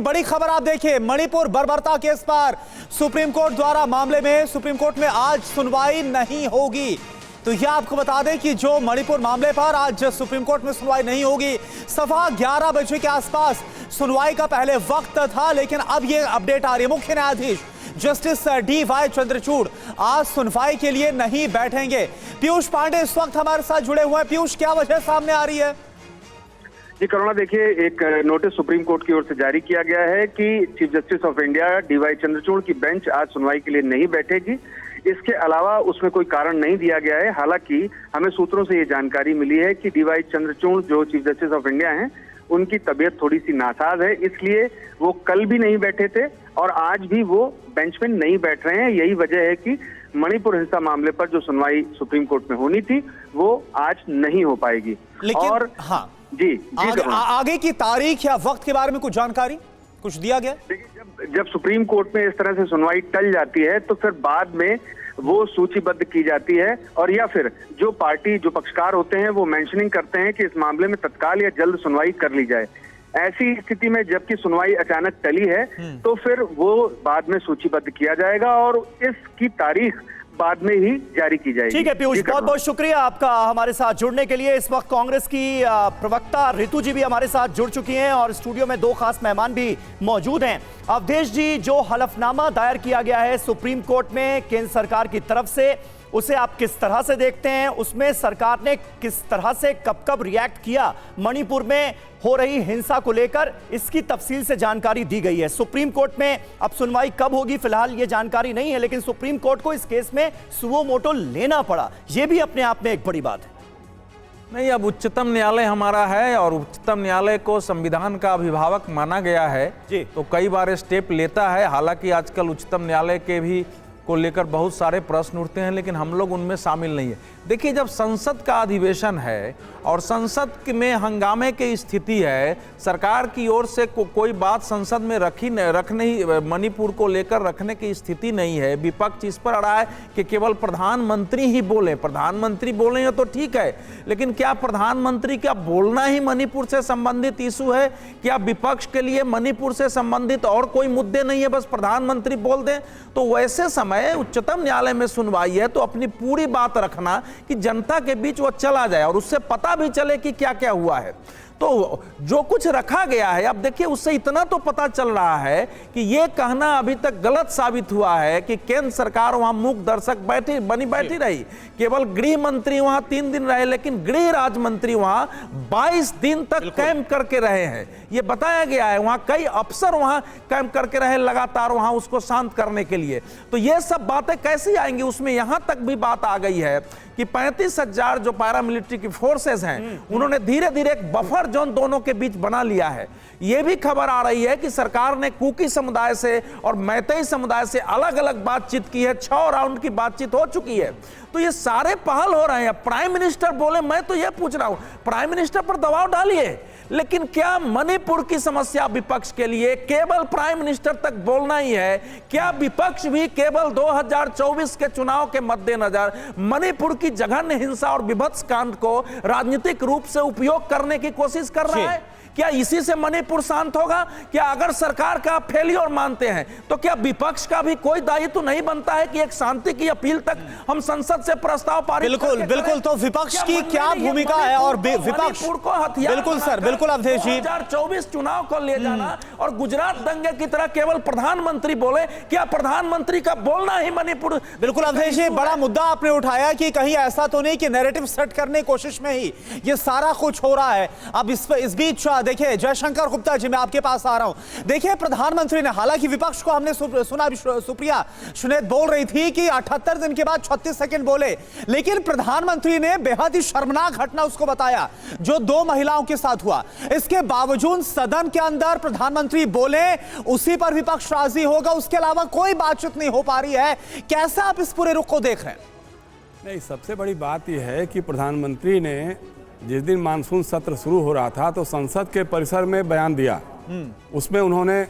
बड़ी खबर आप देखिए, मणिपुर बर्बरता केस पर सुप्रीम कोर्ट द्वारा मामले में सुप्रीम कोर्ट में आज सुनवाई नहीं होगी। तो यह आपको बता दें कि जो मणिपुर मामले पर आज सुप्रीम कोर्ट में सुनवाई नहीं होगी, सवा 11 बजे के आसपास सुनवाई का पहले वक्त था, लेकिन अब यह अपडेट आ रही है। मुख्य न्यायाधीश जस्टिस डी.वाई. चंद्रचूड़ आज सुनवाई के लिए नहीं बैठेंगे। पीयूष पांडे इस वक्त हमारे साथ जुड़े हुए हैं। पीयूष, क्या वजह सामने आ रही है? जी करुणा, देखिए, एक नोटिस सुप्रीम कोर्ट की ओर से जारी किया गया है कि chief justice of India D.Y.. Chandrachud की बेंच आज सुनवाई के लिए नहीं बैठेगी। इसके अलावा उसमें कोई कारण नहीं दिया गया है। हालांकि हमें सूत्रों से ये जानकारी मिली है कि डी.वाई. चंद्रचूड़ जो चीफ जस्टिस ऑफ इंडिया हैं, उनकी तबीयत थोड़ी सी नासाज है, इसलिए वो कल भी नहीं बैठे थे और आज भी वो बेंच में नहीं बैठ रहे हैं। यही वजह है कि मणिपुर हिंसा मामले पर जो सुनवाई सुप्रीम कोर्ट में होनी थी वो आज नहीं हो पाएगी। लेकिन और हाँ जी आगे की तारीख या वक्त के बारे में कुछ जानकारी कुछ दिया गया? देखिए, जब सुप्रीम कोर्ट में इस तरह से सुनवाई टल जाती है तो फिर बाद में वो सूचीबद्ध की जाती है, और या फिर जो पार्टी जो पक्षकार होते हैं वो मेंशनिंग करते हैं कि इस मामले में तत्काल या जल्द सुनवाई कर ली जाए। ऐसी स्थिति में जबकि सुनवाई अचानक टली है तो फिर वो बाद में सूचीबद्ध किया जाएगा और इसकी तारीख बाद में ही जारी की जाएगी। ठीक है पीयूष, बहुत बहुत शुक्रिया आपका हमारे साथ जुड़ने के लिए। इस वक्त कांग्रेस की प्रवक्ता रितु जी भी हमारे साथ जुड़ चुकी हैं और स्टूडियो में दो खास मेहमान भी मौजूद हैं। अवधेश जी, जो हलफनामा दायर किया गया है सुप्रीम कोर्ट में केंद्र सरकार की तरफ से, उसे आप किस तरह से देखते हैं? उसमें सरकार ने किस तरह से कब रिएक्ट किया मणिपुर में हो रही हिंसा को लेकर, इसकी तफसील से जानकारी दी गई है। सुप्रीम कोर्ट में अब सुनवाई कब होगी फिलहाल ये जानकारी नहीं है, लेकिन सुप्रीम कोर्ट को इस केस में सुओ मोटो लेना पड़ा, यह भी अपने आप में एक बड़ी बात है। नहीं, अब उच्चतम न्यायालय हमारा है और उच्चतम न्यायालय को संविधान का अभिभावक माना गया है जी, तो कई बार स्टेप लेता है। हालांकि आजकल उच्चतम न्यायालय के भी को लेकर बहुत सारे प्रश्न उठते हैं, लेकिन हम लोग उनमें शामिल नहीं है। देखिए, जब संसद का अधिवेशन है और संसद में हंगामे की स्थिति है, सरकार की ओर से कोई बात संसद में मणिपुर को लेकर रखने की स्थिति नहीं है। विपक्ष इस पर अड़ा है कि केवल प्रधानमंत्री ही बोले। प्रधानमंत्री बोले तो ठीक है, लेकिन क्या प्रधानमंत्री का बोलना ही मणिपुर से संबंधित इशू है? क्या विपक्ष के लिए मणिपुर से संबंधित और कोई मुद्दे नहीं है, बस प्रधानमंत्री बोल दें? तो वैसे समय उच्चतम न्यायालय में सुनवाई है तो अपनी पूरी बात रखना कि जनता के बीच वो चला जाए और उससे पता भी चले कि क्या क्या हुआ है। तो जो कुछ रखा गया है, अब देखिए, उससे इतना तो पता चल रहा है कि ये कहना अभी तक गलत साबित हुआ है कि केंद्र सरकार वहां मूक दर्शक बैठी रही। केवल गृह मंत्री वहां 3 दिन रहे, लेकिन गृह राज्य मंत्री वहां 22 दिन तक कैंप करके रहे हैं। ये बताया गया है, वहां कई अफसर वहां कैंप करके रहे लगातार वहां उसको शांत करने के लिए। तो ये सब बातें कैसी आएंगी? उसमें यहां तक भी बात आ गई है कि 35,000 जो पैरामिलिट्री की फोर्सेस हैं, उन्होंने धीरे धीरे एक बफर जोन दोनों के बीच बना लिया है। यह भी खबर आ रही है कि सरकार ने कुकी समुदाय से और मैतेई समुदाय से अलग अलग बातचीत की है। 6 राउंड की बातचीत हो चुकी है। तो ये सारे पहल हो रहे हैं। प्राइम मिनिस्टर बोले, मैं तो यह पूछ रहा हूं, प्राइम मिनिस्टर पर दबाव डालिए, लेकिन क्या मणिपुर की समस्या विपक्ष के लिए केवल प्राइम मिनिस्टर तक बोलना ही है? क्या विपक्ष भी केवल 2024 के चुनाव के मद्देनजर मणिपुर की जघन्य हिंसा और विभत्स कांड को राजनीतिक रूप से उपयोग करने की कोशिश कर रहा है? क्या इसी से मणिपुर शांत होगा? क्या अगर सरकार का फेलियर मानते हैं तो क्या विपक्ष का भी कोई दायित्व नहीं बनता है कि एक शांति की अपील तक हम संसद से प्रस्ताव पारित? बिल्कुल। तो विपक्ष की क्या भूमिका है? और विपक्ष को हथियार, बिल्कुल सर, बिल्कुल अवधेश जी, 2024 चुनाव को ले जाना और गुजरात दंगे की तरह केवल प्रधानमंत्री बोले, क्या प्रधानमंत्री का बोलना ही मणिपुर? बिल्कुल अवधेश जी, बड़ा मुद्दा आपने उठाया कि कहीं ऐसा तो नहीं कि नैरेटिव सेट करने की कोशिश में ही ये सारा कुछ हो रहा है। अब इस बीच देखिए, जयशंकर गुप्ता जी, मैं आपके पास आ रहा हूं। देखिए, प्रधानमंत्री ने, हालांकि विपक्ष को हमने सुना, सुप्रिया सुनेत बोल रही थी कि 78 दिन के बाद 36 सेकंड बोले, लेकिन प्रधानमंत्री ने बेहद ही शर्मनाक घटना उसको बताया जो 2 महिलाओं के साथ हुआ। इसके बावजूद सदन के अंदर प्रधानमंत्री बोले, उसी पर विपक्ष राजी होगा, उसके अलावा कोई बातचीत नहीं हो पा रही है। कैसे आप इस पूरे रुख को देख रहे हैं? नहीं, सबसे बड़ी बात यह है कि प्रधानमंत्री ने जिस दिन मानसून सत्र शुरू हो रहा था तो संसद के परिसर में बयान दिया। उसमें उन्होंने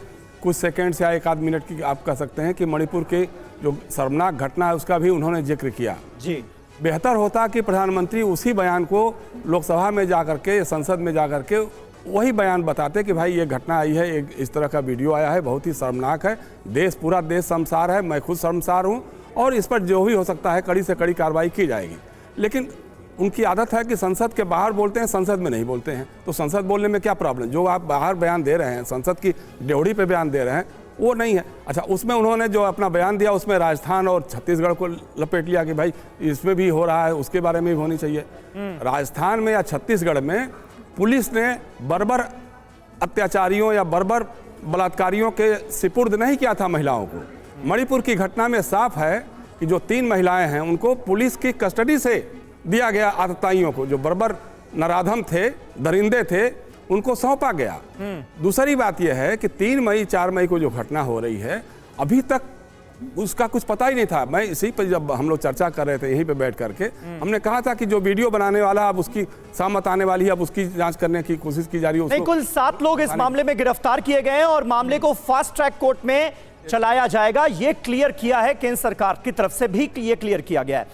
कुछ सेकंड या 1 आध मिनट की, आप कह सकते हैं कि मणिपुर की जो शर्मनाक घटना है उसका भी उन्होंने जिक्र किया जी। बेहतर होता कि प्रधानमंत्री उसी बयान को लोकसभा में जाकर के, संसद में जाकर के वही बयान बताते कि भाई ये घटना आई है, एक इस तरह का वीडियो आया है, बहुत ही शर्मनाक है, पूरा देश शर्मसार है, मैं खुद शर्मसार हूँ और इस पर जो भी हो सकता है कड़ी से कड़ी कार्रवाई की जाएगी। लेकिन उनकी आदत है कि संसद के बाहर बोलते हैं, संसद में नहीं बोलते हैं। तो संसद बोलने में क्या प्रॉब्लम? जो आप बाहर बयान दे रहे हैं, संसद की ड्योढ़ी पे बयान दे रहे हैं, वो नहीं है। अच्छा, उसमें उन्होंने जो अपना बयान दिया उसमें राजस्थान और छत्तीसगढ़ को लपेट लिया कि भाई इसमें भी हो रहा है, उसके बारे में भी होनी चाहिए। राजस्थान में या छत्तीसगढ़ में पुलिस ने बर्बर अत्याचारियों या बर्बर बलात्कारियों के सिपुर्द नहीं किया था महिलाओं को। मणिपुर की घटना में साफ है कि जो 3 महिलाएं हैं उनको पुलिस की कस्टडी से दिया गया, आतताइयों को, जो बर्बर नराधम थे, दरिंदे थे, उनको सौंपा गया। दूसरी बात यह है कि 3 मई 4 मई को जो घटना हो रही है, अभी तक उसका कुछ पता ही नहीं था। मैं इसी पर जब हम लोग चर्चा कर रहे थे यहीं पे बैठ करके, हमने कहा था कि जो वीडियो बनाने वाला अब उसकी सहमत आने वाली है, अब उसकी जांच करने की कोशिश की जा रही है। नहीं, कुल 7 लोग इस मामले में गिरफ्तार किए गए हैं और मामले को फास्ट ट्रैक कोर्ट में चलाया जाएगा, ये क्लियर किया है केंद्र सरकार की तरफ से भी, ये क्लियर किया गया है।